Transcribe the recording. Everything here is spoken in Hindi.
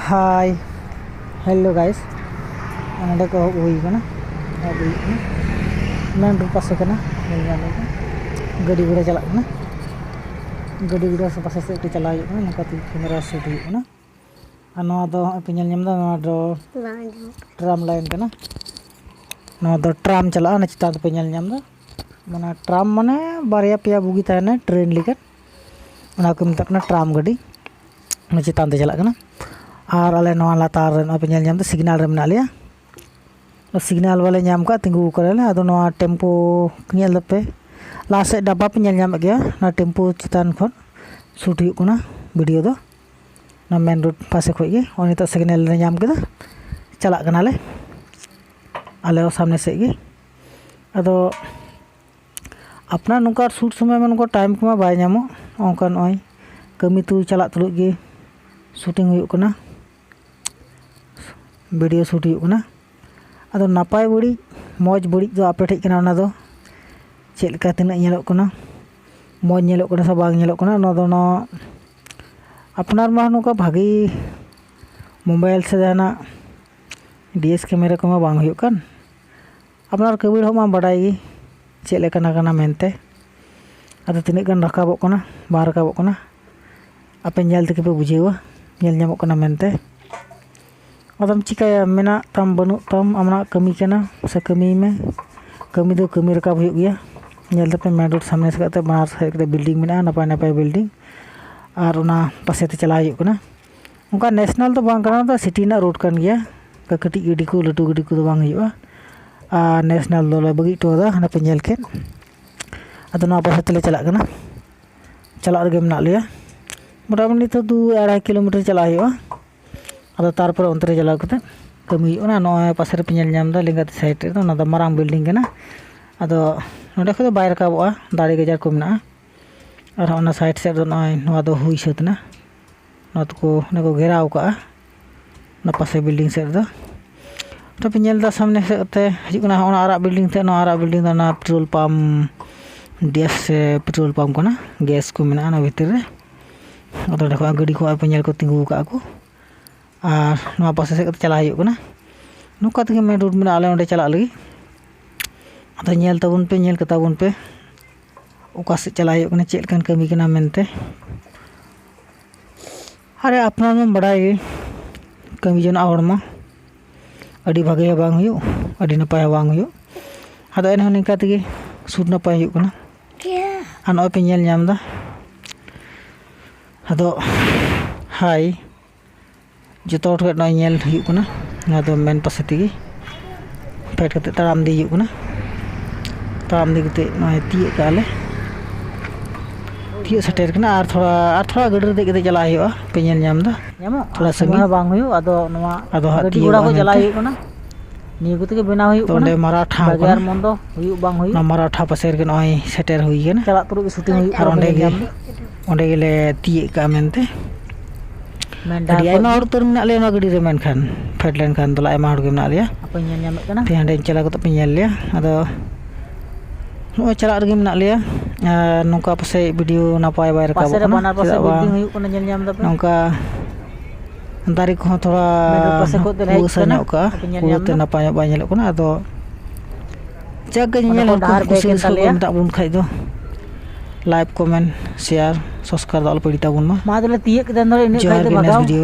हाय हेलो गाइस नोडे को हुई कना मेन रोड पासे कना गाड़ी गुड़ा चला कना गाड़ी गुड़ा से पासे से चला हुई कना नका कैमरा शूट हुई कना नवा दो पे नेल ᱧᱟᱢ दा नवा दो ट्राम लाइन कना नवा दो ट्राम चला ना चिता पे नेल ᱧᱟᱢ दा माने ट्राम माने बारया पेया बुगी ताने ट्रेन लिकट ओना को मेता कना ट्राम गाड़ी ना चितान ते चला कना और आले नवा लातार पे नेल ᱧᱟᱢ दा सिग्नल रे मेना लिया सिग्नल वाले ᱧᱟᱢ का तिंगु करेले आदो नवा टेम्पो नेल दपे लासे डब्बा पे नेल ᱧᱟᱢ गया ना टेम्पो चितान खन शूट हुई कना वीडियो दो ना मेन रोड पासे खोई गे और नितो सिग्नल रे ᱧᱟᱢ केदा चला कना ले आले सामने से गे आदो अपना नुका शूट समय में नुका टाइम को बाय ᱧᱟᱢो ओंका नय कमी तु चला तुलुग गे शूटिंग हुई कना वीडियो शूट हुई कना आदो नापाय बड़ी मौज बड़ी जो आपे ठेक कना ओना दो चेल का तिना ñelok कना मौज ñelok कना सा बाग ñelok कना ओना दो ना अपनार मा नुका भागी मोबाइल से जाना डीएस कैमरा को मा बांग हुई कान अपनार कबीर हो मा बड़ाई गे चेले कना कना मेनते आदो तिना गन रकाबो कना बा रकाबो कना आपे ñel तक पे बुझेवा ñel ñamok कना मेनते आदम चिकाया मेना तम बनु तम आमना कमी कना से कमी में कमी दो कमी रकाब हुई गया ñel दपे मेन रोड सामने से कते बाहर साइड के बिल्डिंग मेना नपाय नपाय बिल्डिंग और ओना पासे ते चला हुई कना उनका नेशनल तो बांग कना तो सिटी ना रोड कान गया का कटी गडी को लटू गडी को बांग हुआ आ नेशनल दो बगी तो दा हना पे ñel के आदो ना पासे ते चला कना चला रे मेना लिया मोटामुटी तो 2-2.5 किलोमीटर चला हुआ आदो तारपर अंतरे चला कते कमी ओना नय पासे रे पे ñel ᱧᱟᱢ दा लेंगा साइड रे ओना दा मारांग बिल्डिंग कना आदो नोडे खो बाय रकाबोआ दाड़ी गजार को मेना और ओना साइड से दो नय नवा दो हुई सतना नत को नको घेराव का ना पासे बिल्डिंग से दो तो पे ñel दा सामने से ते हिजुना ओना आरा बिल्डिंग ते ना आरा बिल्डिंग दा ना पेट्रोल पंप डीएस से पेट्रोल पंप कना गैस को मेना ना भीतर रे आदो देखो गाड़ी को पे ñel को तिंगु का को और नवा पासे से चला हुई कना नुका तक मेन रोड में आले ओंडे चला लगी आदो ñel ताबुन पे ñel कताबुन पे ओका से चला हुई कना चेल कान कमी कना मेनते अरे अपना में बड़ाई कमी जन आवड़मा अड़ी भागे बांग हुई अड़ी नपाय बांग हुई आदो एन निका तक सूट नपाय हुई कना आ नय पे ñel ᱧᱟᱢ दा आदो हाय जो ठे नय ñel हुई कना ना दो मेन पासे तेगी फेट कते ताराम दी हुई कना ताराम दी कते नय तिये काले तिये सटेर कना और थोड़ा गडर दे कते चला हुआ पे ñel ᱧाम दा थोड़ा संगी बांग हुई आदो नवा आदो गाड़ी गुड़ा को चला हुई कना नी को तके बेना हुई कना मराठा बाजार मंदो हुई बांग हुई ना मराठा पासे रे नय सेटेर हुई कना चला तुरु शूटिंग हुई और ओंडे गेले तिये का मेनते गाड़ी आयमा हर तर मेना ले गाड़ी रे मेन खान फेट लेन खान तो आयमा हर के मेना लिया apa ñel ñame kana te हंडे चला को पे ñel लिया आदो नो चला रे मेना लिया नोका पासे वीडियो नापाय बाय रका पासे रे बानार पासे बिल्डिंग हुई कना ñel ñam दा नोका दारी को थोड़ा पासे को ते हेज कना का ते नापाय बाय ñel कना आदो जग ñel को कुछ मेटा बुन खाइ दो लाइक कमेंट शेयर सब्सक्राइब दाल पड़ी ताबुन मा दले तिये के दन रे इन खाइ दे भगाओ।